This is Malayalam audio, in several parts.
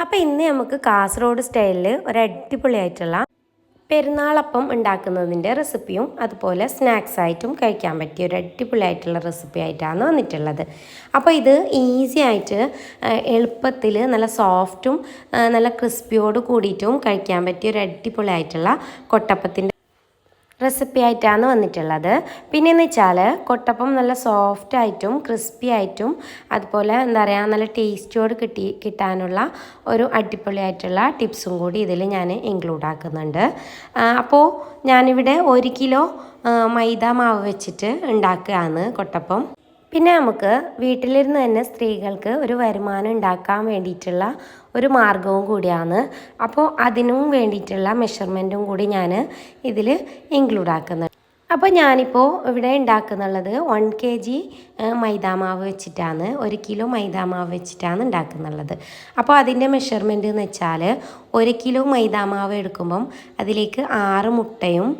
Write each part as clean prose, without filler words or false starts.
അപ്പോൾ ഇന്ന് നമുക്ക് കാസർഗോഡ് സ്റ്റൈലിൽ ഒരു അടിപൊളിയായിട്ടുള്ള പെരുന്നാളപ്പം ഉണ്ടാക്കുന്നതിൻ്റെ റെസിപ്പിയും അതുപോലെ സ്നാക്സ് ആയിട്ടും കഴിക്കാൻ പറ്റിയ ഒരു അടിപൊളിയായിട്ടുള്ള റെസിപ്പി ആയിട്ടാണ് വന്നിട്ടുള്ളത്. അപ്പോൾ ഇത് ഈസി ആയിട്ട് എളുപ്പത്തിൽ നല്ല സോഫ്റ്റും നല്ല ക്രിസ്പിയോട് കൂടിയിട്ടും കഴിക്കാൻ പറ്റിയ ഒരു അടിപൊളിയായിട്ടുള്ള കൊട്ടപ്പത്തിൻ്റെ റെസിപ്പി ആയിട്ടാണ് വന്നിട്ടുള്ളത്. പിന്നെയെന്ന് വെച്ചാൽ കൊട്ടപ്പം നല്ല സോഫ്റ്റ് ആയിട്ടും ക്രിസ്പി ആയിട്ടും അതുപോലെ എന്താ പറയുക നല്ല ടേസ്റ്റോട് കിട്ടാനുള്ള ഒരു അടിപൊളിയായിട്ടുള്ള ടിപ്സും കൂടി ഇതിൽ ഞാൻ ഇൻക്ലൂഡ് ആക്കുന്നുണ്ട്. അപ്പോൾ ഞാനിവിടെ 1 കിലോ മൈദ മാവ് വെച്ചിട്ട് ഉണ്ടാക്കുകയാണ് കൊട്ടപ്പം. പിന്നെ നമുക്ക് വീട്ടിലിരുന്ന് തന്നെ സ്ത്രീകൾക്ക് ഒരു വരുമാനം ഉണ്ടാക്കാൻ വേണ്ടിയിട്ടുള്ള ഒരു മാർഗവും കൂടിയാണ്. അപ്പോൾ അതിനും വേണ്ടിയിട്ടുള്ള മെഷർമെൻറ്റും കൂടി ഞാൻ ഇതിൽ ഇൻക്ലൂഡ് ആക്കുന്നുണ്ട്. അപ്പോൾ ഞാനിപ്പോൾ ഇവിടെ ഉണ്ടാക്കുന്നുള്ളത് 1 kg മൈദാമാവ് വെച്ചിട്ടാണ്, 1 കിലോ മൈദാമാവ് വെച്ചിട്ടാണ് ഉണ്ടാക്കുന്നുള്ളത്. അപ്പോൾ അതിൻ്റെ മെഷർമെൻറ്റ് എന്ന് വെച്ചാൽ 1 കിലോ മൈദാമാവ് എടുക്കുമ്പം അതിലേക്ക് 6 മുട്ടയും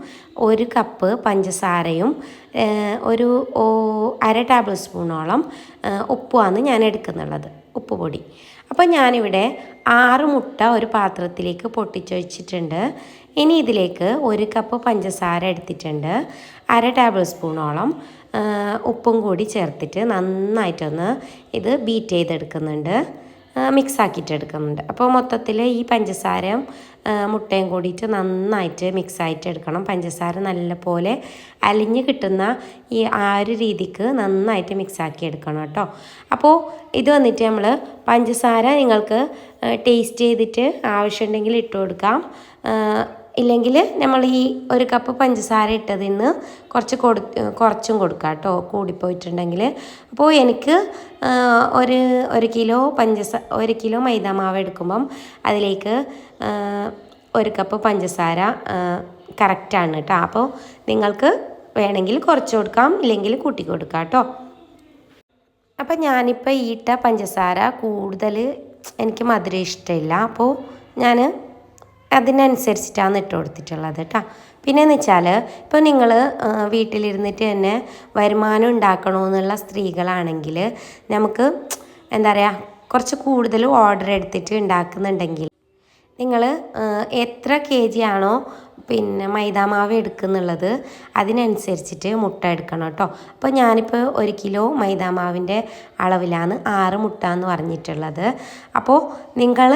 1 കപ്പ് പഞ്ചസാരയും ഒരു 1/2 ടേബിൾ സ്പൂണോളം ഉപ്പുമാണ് ഞാൻ എടുക്കുന്നുള്ളത്, ഉപ്പ് പൊടി. അപ്പോൾ ഞാനിവിടെ 6 മുട്ട ഒരു പാത്രത്തിലേക്ക് പൊട്ടിച്ചൊഴിച്ചിട്ടുണ്ട്. ഇനി ഇതിലേക്ക് 1 കപ്പ് പഞ്ചസാര എടുത്തിട്ടുണ്ട്, 1/2 ടേബിൾ സ്പൂണോളം ഉപ്പും കൂടി ചേർത്തിട്ട് നന്നായിട്ടൊന്ന് ഇത് ബീറ്റ് ചെയ്തെടുക്കുന്നുണ്ട്, മിക്സ് ആക്കിയിട്ട് എടുക്കുന്നുണ്ട്. അപ്പോൾ മൊത്തത്തിൽ ഈ പഞ്ചസാരയും മുട്ടയും കൂടിയിട്ട് നന്നായിട്ട് മിക്സ് ആയിട്ട് എടുക്കണം. പഞ്ചസാര നല്ലപോലെ അലിഞ്ഞ് കിട്ടുന്ന ഒരു രീതിക്ക് നന്നായിട്ട് മിക്സ് ആക്കി എടുക്കണം കേട്ടോ. അപ്പോൾ ഇത് വന്നിട്ട് നമ്മൾ പഞ്ചസാര നിങ്ങൾക്ക് ടേസ്റ്റ് ചെയ്തിട്ട് ആവശ്യമുണ്ടെങ്കിൽ ഇട്ട് കൊടുക്കാം, ഇല്ലെങ്കിൽ നമ്മൾ ഈ 1 കപ്പ് പഞ്ചസാര ഇട്ടതിന് കുറച്ചും കൊടുക്കാം കേട്ടോ, കൂടിപ്പോയിട്ടുണ്ടെങ്കിൽ. അപ്പോൾ എനിക്ക് 1 കിലോ 1 കിലോ മൈദാമാവ് എടുക്കുമ്പം അതിലേക്ക് 1 കപ്പ് പഞ്ചസാര കറക്റ്റാണ് കേട്ടോ. അപ്പോൾ നിങ്ങൾക്ക് വേണമെങ്കിൽ കുറച്ച് കൊടുക്കാം, ഇല്ലെങ്കിൽ കൂട്ടി കൊടുക്കാം കേട്ടോ. അപ്പം ഞാനിപ്പോൾ ഈ ഇട്ട പഞ്ചസാര കൂടുതൽ എനിക്ക് മധുരം ഇഷ്ടമില്ല, അപ്പോൾ ഞാൻ അതിനനുസരിച്ചിട്ടാണ് ഇട്ട് കൊടുത്തിട്ടുള്ളത് കേട്ടോ. പിന്നെയെന്ന് വെച്ചാൽ ഇപ്പോൾ നിങ്ങൾ വീട്ടിലിരുന്നിട്ട് തന്നെ വരുമാനം ഉണ്ടാക്കണമെന്നുള്ള സ്ത്രീകളാണെങ്കിൽ നമുക്ക് എന്താ പറയുക കുറച്ച് കൂടുതൽ ഓർഡർ എടുത്തിട്ട് ഉണ്ടാക്കുന്നുണ്ടെങ്കിൽ നിങ്ങൾ എത്ര kg ആണോ പിന്നെ മൈദാമാവ് എടുക്കുന്നുള്ളത് അതിനനുസരിച്ചിട്ട് മുട്ട എടുക്കണം കേട്ടോ. അപ്പോൾ ഞാനിപ്പോൾ 1 കിലോ മൈദാമാവിൻ്റെ അളവിലാണ് 6 മുട്ട എന്ന് പറഞ്ഞിട്ടുള്ളത്. അപ്പോൾ നിങ്ങൾ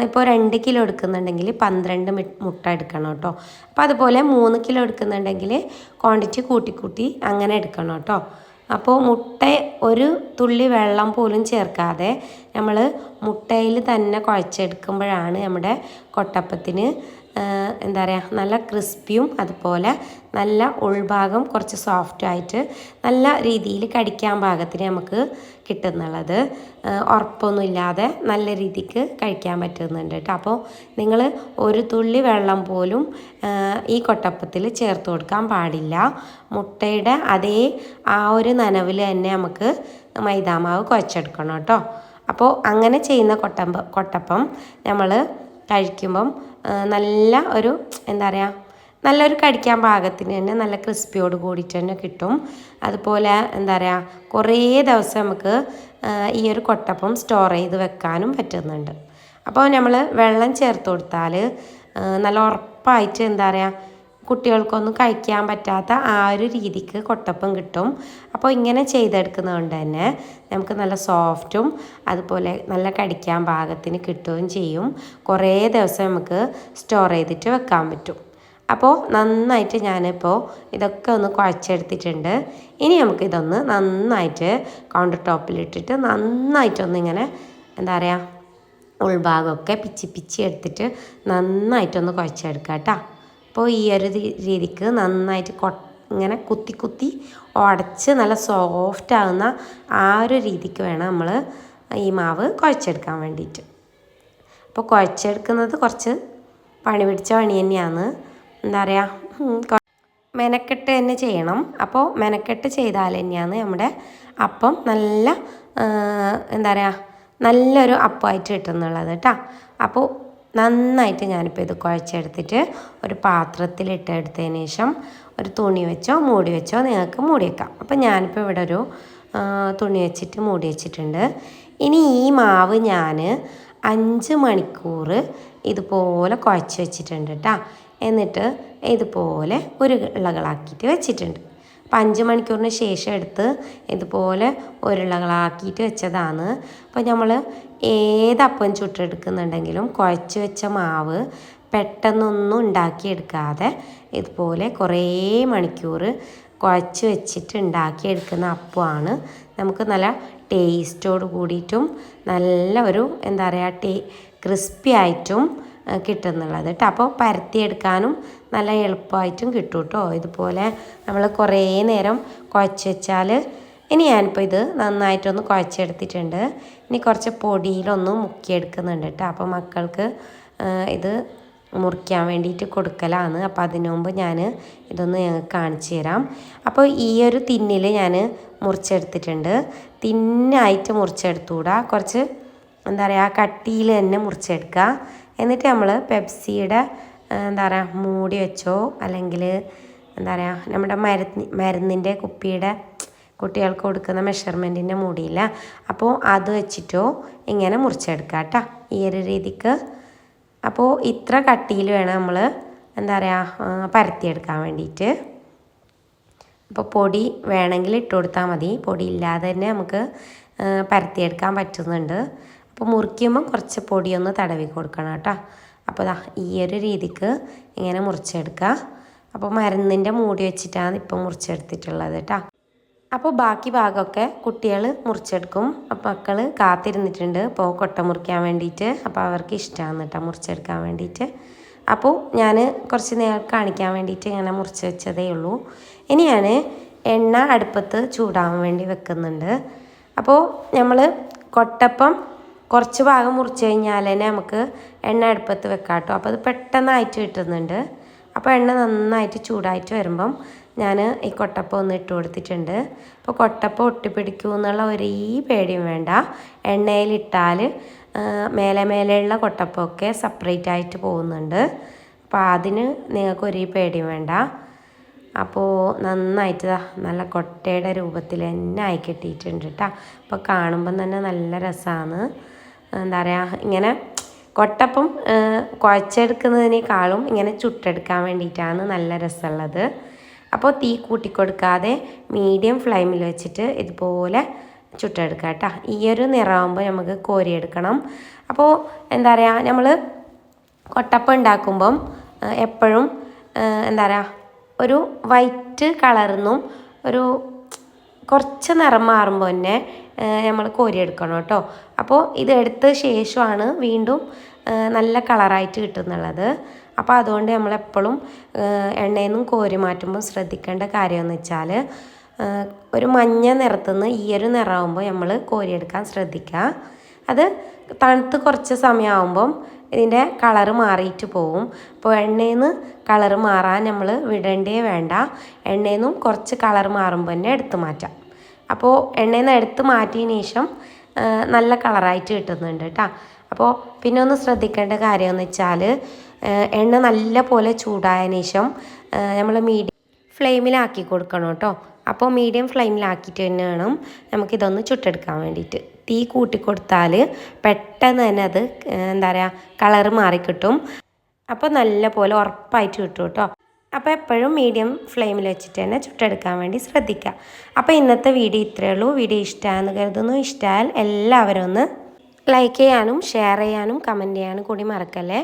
ഇപ്പോൾ 2 കിലോ എടുക്കുന്നുണ്ടെങ്കിൽ 12 മുട്ട എടുക്കണം കേട്ടോ. അപ്പോൾ അതുപോലെ 3 കിലോ എടുക്കുന്നുണ്ടെങ്കിൽ ക്വാണ്ടിറ്റി കൂട്ടി അങ്ങനെ എടുക്കണം കേട്ടോ. അപ്പോൾ മുട്ട ഒരു തുള്ളി വെള്ളം പോലും ചേർക്കാതെ നമ്മൾ മുട്ടയിൽ തന്നെ കുഴച്ചെടുക്കുമ്പോഴാണ് നമ്മുടെ കൊട്ടപ്പത്തിന് എന്താ പറയുക നല്ല ക്രിസ്പിയും അതുപോലെ നല്ല ഉൾഭാഗം കുറച്ച് സോഫ്റ്റായിട്ട് നല്ല രീതിയിൽ കടിക്കാൻ പാകത്തിന് നമുക്ക് കിട്ടുന്നുള്ളത്, ഉറപ്പൊന്നുമില്ലാതെ നല്ല രീതിക്ക് കഴിക്കാൻ പറ്റുന്നുണ്ട് കേട്ടോ. അപ്പോൾ നിങ്ങൾ ഒരു തുള്ളി വെള്ളം പോലും ഈ കൊട്ടപ്പത്തിൽ ചേർത്ത് കൊടുക്കാൻ പാടില്ല. മുട്ടയുടെ അതേ ഒരു നനവിൽ തന്നെ നമുക്ക് മൈദാമാവ് കുഴച്ചെടുക്കണം കേട്ടോ. അപ്പോൾ അങ്ങനെ ചെയ്യുന്ന കൊട്ടപ്പം നമ്മൾ കഴിക്കുമ്പം നല്ല ഒരു എന്താ പറയുക നല്ലൊരു കടിക്കാൻ പാകത്തിന് തന്നെ നല്ല ക്രിസ്പിയോട് കൂടിയിട്ട് തന്നെ കിട്ടും. അതുപോലെ എന്താ പറയുക കുറേ ദിവസം നമുക്ക് ഈ ഒരു കൊട്ടപ്പം സ്റ്റോർ ചെയ്ത് വെക്കാനും പറ്റുന്നുണ്ട്. അപ്പോൾ നമ്മൾ വെള്ളം ചേർത്ത് കൊടുത്താൽ നല്ല ഉറപ്പായിട്ട് എന്താ പറയുക കുട്ടികൾക്കൊന്നും കഴിക്കാൻ പറ്റാത്ത ഒരു രീതിക്ക് കൊട്ടപ്പം കിട്ടും. അപ്പോൾ ഇങ്ങനെ ചെയ്തെടുക്കുന്നത് കൊണ്ട് തന്നെ നമുക്ക് നല്ല സോഫ്റ്റും അതുപോലെ നല്ല കടിക്കാൻ പാകത്തിന് കിട്ടുകയും ചെയ്യും. കുറേ ദിവസം നമുക്ക് സ്റ്റോർ ചെയ്തിട്ട് വെക്കാൻ പറ്റും. അപ്പോൾ നന്നായിട്ട് ഞാനിപ്പോൾ ഇതൊക്കെ ഒന്ന് കുഴച്ചെടുത്തിട്ടുണ്ട്. ഇനി നമുക്കിതൊന്ന് നന്നായിട്ട് കൗണ്ടർ ടോപ്പിലിട്ടിട്ട് നന്നായിട്ടൊന്നിങ്ങനെ എന്താ പറയുക ഉൾഭാഗമൊക്കെ പിച്ചി എടുത്തിട്ട് നന്നായിട്ടൊന്ന് കുഴച്ചെടുക്കാം കേട്ടോ. അപ്പോൾ ഈ ഒരു രീതിക്ക് നന്നായിട്ട് ഇങ്ങനെ കുത്തി ഉടച്ച് നല്ല സോഫ്റ്റ് ആകുന്ന ഒരു രീതിക്ക് വേണം നമ്മൾ ഈ മാവ് കുഴച്ചെടുക്കാൻ വേണ്ടിയിട്ട്. അപ്പോൾ കുഴച്ചെടുക്കുന്നത് കുറച്ച് പണി പിടിച്ച പണി തന്നെയാണ്, എന്താ പറയുക മെനക്കെട്ട് തന്നെ ചെയ്യണം. അപ്പോൾ മെനക്കെട്ട് ചെയ്താൽ തന്നെയാണ് നമ്മുടെ അപ്പം നല്ല എന്താ പറയുക നല്ലൊരു അപ്പമായിട്ട് കിട്ടുന്നുള്ളത് കേട്ടോ. അപ്പോൾ നന്നായിട്ട് ഞാനിപ്പോൾ ഇത് കുഴച്ചെടുത്തിട്ട് ഒരു പാത്രത്തിലിട്ടെടുത്തതിന് ശേഷം ഒരു തുണി വെച്ചോ മൂടി വെച്ചോ നിങ്ങൾക്ക് മൂടി വെക്കാം. അപ്പോൾ ഞാനിപ്പോൾ ഇവിടെ ഒരു തുണി വെച്ചിട്ട് മൂടി വെച്ചിട്ടുണ്ട്. ഇനി ഈ മാവ് ഞാൻ 5 മണിക്കൂർ ഇതുപോലെ കുഴച്ച് വെച്ചിട്ടുണ്ട് കേട്ടോ. എന്നിട്ട് ഇതുപോലെ ഉരുളകളാക്കിയിട്ട് വെച്ചിട്ടുണ്ട്. അപ്പം 5 മണിക്കൂറിന് ശേഷം എടുത്ത് ഇതുപോലെ ഉരുളകളാക്കിയിട്ട് വെച്ചതാണ്. അപ്പോൾ നമ്മൾ ഏതപ്പം ചുട്ടെടുക്കുന്നുണ്ടെങ്കിലും കുഴച്ച് വെച്ച മാവ് പെട്ടെന്നൊന്നും ഉണ്ടാക്കിയെടുക്കാതെ ഇതുപോലെ കുറേ മണിക്കൂർ കുഴച്ച് വെച്ചിട്ട് ഉണ്ടാക്കിയെടുക്കുന്ന അപ്പമാണ് നമുക്ക് നല്ല ടേസ്റ്റോട് കൂടിയിട്ടും നല്ല ഒരു എന്താ പറയുക ക്രിസ്പി ആയിട്ടും കിട്ടുന്നുള്ളത് കേട്ടോ. അപ്പോൾ പരത്തിയെടുക്കാനും നല്ല എളുപ്പമായിട്ടും കിട്ടും കേട്ടോ. ഇതുപോലെ നമ്മൾ കുറേ നേരം കുഴച്ച് വെച്ചാൽ ഇനി ഞാനിപ്പോൾ ഇത് നന്നായിട്ടൊന്ന് കുഴച്ചെടുത്തിട്ടുണ്ട്. ഇനി കുറച്ച് പൊടിയിലൊന്ന് മുക്കിയെടുക്കുന്നുണ്ട് കേട്ടോ. അപ്പോൾ മക്കൾക്ക് ഇത് മുറിക്കാൻ വേണ്ടിയിട്ട് കൊടുക്കലാണ്. അപ്പോൾ അതിനു മുമ്പ് ഞാൻ ഇതൊന്ന് ഞങ്ങൾക്ക് കാണിച്ചു തരാം. അപ്പോൾ ഈ ഒരു തിന്നിൽ ഞാൻ മുറിച്ചെടുത്തിട്ടുണ്ട്. തിന്നായിട്ട് മുറിച്ചെടുത്തുകൂടാ, കുറച്ച് എന്താ പറയുക കട്ടിയിൽ തന്നെ മുറിച്ചെടുക്കുക. എന്നിട്ട് നമ്മൾ പെപ്സിയുടെ എന്താ പറയുക മൂടി വെച്ചോ അല്ലെങ്കിൽ എന്താ പറയുക നമ്മുടെ മരുന്നിൻ്റെ കുപ്പിയുടെ കുട്ടികൾക്ക് കൊടുക്കുന്ന മെഷർമെൻറ്റിൻ്റെ മൂടിയില്ല, അപ്പോൾ അത് വെച്ചിട്ടോ ഇങ്ങനെ മുറിച്ചെടുക്കുക കേട്ടോ, ഈ ഒരു രീതിക്ക്. അപ്പോൾ ഇത്ര കട്ടിയിൽ വേണം നമ്മൾ എന്താ പറയുക പരത്തിയെടുക്കാൻ വേണ്ടിയിട്ട്. അപ്പോൾ പൊടി വേണമെങ്കിൽ ഇട്ട് കൊടുത്താൽ മതി, പൊടി ഇല്ലാതെ തന്നെ നമുക്ക് പരത്തിയെടുക്കാൻ പറ്റുന്നുണ്ട്. അപ്പോൾ മുറിക്കുമ്പം കുറച്ച് പൊടിയൊന്ന് തടവി കൊടുക്കണം കേട്ടോ. അപ്പോൾ ഈ ഒരു രീതിക്ക് ഇങ്ങനെ മുറിച്ചെടുക്കുക. അപ്പോൾ മരുന്നിൻ്റെ മൂടി വെച്ചിട്ടാണ് ഇപ്പം മുറിച്ചെടുത്തിട്ടുള്ളത് കേട്ടോ. അപ്പോൾ ബാക്കി ഭാഗമൊക്കെ കുട്ടികൾ മുറിച്ചെടുക്കും. അപ്പോൾ മക്കൾ കാത്തിരുന്നിട്ടുണ്ട് ഇപ്പോൾ കൊട്ട മുറിക്കാൻ വേണ്ടിയിട്ട്. അപ്പോൾ അവർക്ക് ഇഷ്ടമാണ് കേട്ടോ മുറിച്ചെടുക്കാൻ വേണ്ടിയിട്ട്. അപ്പോൾ ഞാൻ കുറച്ച് നേരം കാണിക്കാൻ വേണ്ടിയിട്ട് ഇങ്ങനെ മുറിച്ച് വെച്ചതേ ഉള്ളൂ. ഇനി ഞാൻ എണ്ണ അടുപ്പത്ത് ചൂടാൻ വേണ്ടി വെക്കുന്നുണ്ട്. അപ്പോൾ നമ്മൾ കൊട്ടപ്പം കുറച്ച് ഭാഗം മുറിച്ച് കഴിഞ്ഞാൽ തന്നെ നമുക്ക് എണ്ണ അടുപ്പത്ത് വെക്കാം കേട്ടോ. അപ്പോൾ അത് പെട്ടെന്നായിട്ട് കിട്ടുന്നുണ്ട്. അപ്പോൾ എണ്ണ നന്നായിട്ട് ചൂടായിട്ട് വരുമ്പം ഞാൻ ഈ കൊട്ടപ്പം ഒന്ന് ഇട്ട് കൊടുത്തിട്ടുണ്ട്. അപ്പോൾ കൊട്ടപ്പം ഒട്ടിപ്പിടിക്കും എന്നുള്ള ഒരേ പേടിയും വേണ്ട. എണ്ണയിലിട്ടാൽ മേലെയുള്ള കൊട്ടപ്പമൊക്കെ സെപ്പറേറ്റ് ആയിട്ട് പോകുന്നുണ്ട്. അപ്പോൾ അതിന് നിങ്ങൾക്ക് ഒരേ പേടിയും വേണ്ട. അപ്പോൾ നന്നായിട്ട് നല്ല കൊട്ടയുടെ രൂപത്തിൽ തന്നെ ആയി കിട്ടിയിട്ടുണ്ട് കേട്ടോ. അപ്പോൾ കാണുമ്പം തന്നെ നല്ല രസമാണ്. എന്താ പറയുക ഇങ്ങനെ കൊട്ടപ്പം കുഴച്ചെടുക്കുന്നതിനേക്കാളും ഇങ്ങനെ ചുട്ടെടുക്കാൻ വേണ്ടിയിട്ടാണ് നല്ല രസമുള്ളത്. അപ്പോൾ തീ കൂട്ടിക്കൊടുക്കാതെ മീഡിയം ഫ്ലെയിമിൽ വെച്ചിട്ട് ഇതുപോലെ ചുട്ടെടുക്കുക കേട്ടോ. ഈ ഒരു നിറമാകുമ്പോൾ നമുക്ക് കോരിയെടുക്കണം. അപ്പോൾ എന്താ പറയുക നമ്മൾ കൊട്ടപ്പം ഉണ്ടാക്കുമ്പം എപ്പോഴും എന്താ പറയുക ഒരു വൈറ്റ് കളറിന്നും ഒരു കുറച്ച് നിറം മാറുമ്പോൾ തന്നെ നമ്മൾ കോരിയെടുക്കണം കേട്ടോ. അപ്പോൾ ഇത് എടുത്ത ശേഷമാണ് വീണ്ടും നല്ല കളറായിട്ട് കിട്ടുന്നുള്ളത്. അപ്പോൾ അതുകൊണ്ട് നമ്മളെപ്പോഴും എണ്ണയിൽ നിന്നും കോരി മാറ്റുമ്പോൾ ശ്രദ്ധിക്കേണ്ട കാര്യമെന്ന് വെച്ചാൽ ഒരു മഞ്ഞ നിറത്തുനിന്ന് ഈ ഒരു നിറമാകുമ്പോൾ നമ്മൾ കോരിയെടുക്കാൻ ശ്രദ്ധിക്കുക. അത് തണുത്ത് കുറച്ച് സമയമാകുമ്പം ഇതിൻ്റെ കളറ് മാറിയിട്ട് പോവും. അപ്പോൾ എണ്ണയിൽ നിന്ന് കളറ് മാറാൻ നമ്മൾ വിടണ്ടേ വേണ്ട. എണ്ണയിൽ നിന്നും കുറച്ച് കളറ് മാറുമ്പോൾ തന്നെ എടുത്ത് മാറ്റാം. അപ്പോൾ എണ്ണയിൽ നിന്ന് എടുത്ത് മാറ്റിയതിന് ശേഷം നല്ല കളറായിട്ട് കിട്ടുന്നുണ്ട് കേട്ടോ. അപ്പോൾ പിന്നെ ഒന്ന് ശ്രദ്ധിക്കേണ്ട കാര്യമെന്ന് വെച്ചാൽ എണ്ണ നല്ല പോലെ ചൂടായതിന് ശേഷം നമ്മൾ മീഡിയം ഫ്ലെയിമിലാക്കി കൊടുക്കണം കേട്ടോ. അപ്പോൾ മീഡിയം ഫ്ലെയിമിലാക്കിയിട്ട് തന്നെ വേണം നമുക്കിതൊന്ന് ചുട്ടെടുക്കാൻ വേണ്ടിയിട്ട്. തീ കൂട്ടിക്കൊടുത്താൽ പെട്ടെന്ന് തന്നെ അത് എന്താ പറയുക കളറ് മാറിക്കിട്ടും. അപ്പോൾ നല്ല പോലെ ഉറപ്പായിട്ട് കിട്ടും കേട്ടോ. അപ്പോൾ എപ്പോഴും മീഡിയം ഫ്ലെയിമിൽ വെച്ചിട്ട് തന്നെ ചുട്ടെടുക്കാൻ വേണ്ടി ശ്രദ്ധിക്കുക. അപ്പോൾ ഇന്നത്തെ വീഡിയോ ഇത്രയേ ഉള്ളൂ. വീഡിയോ ഇഷ്ടമാണെന്ന് കരുതുന്നു. ഇഷ്ടമായാൽ എല്ലാവരും ഒന്ന് ലൈക്ക് ചെയ്യാനും ഷെയർ ചെയ്യാനും കമൻറ്റ് ചെയ്യാനും കൂടി മറക്കല്ലേ.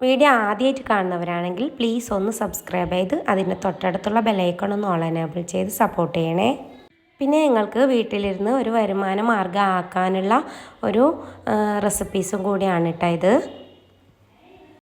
വീഡിയോ ആദ്യമായിട്ട് കാണുന്നവരാണെങ്കിൽ പ്ലീസ് ഒന്ന് സബ്സ്ക്രൈബ് ചെയ്ത് അതിൻ്റെ തൊട്ടടുത്തുള്ള ബെല്ലൈക്കൺ ഒന്ന് ഓൾ എനേബിൾ ചെയ്ത് സപ്പോർട്ട് ചെയ്യണേ. പിന്നെ നിങ്ങൾക്ക് വീട്ടിലിരുന്ന് ഒരു വരുമാന മാർഗ്ഗം ആക്കാനുള്ള ഒരു റെസിപ്പീസും കൂടിയാണ് കേട്ടോ ഇത്.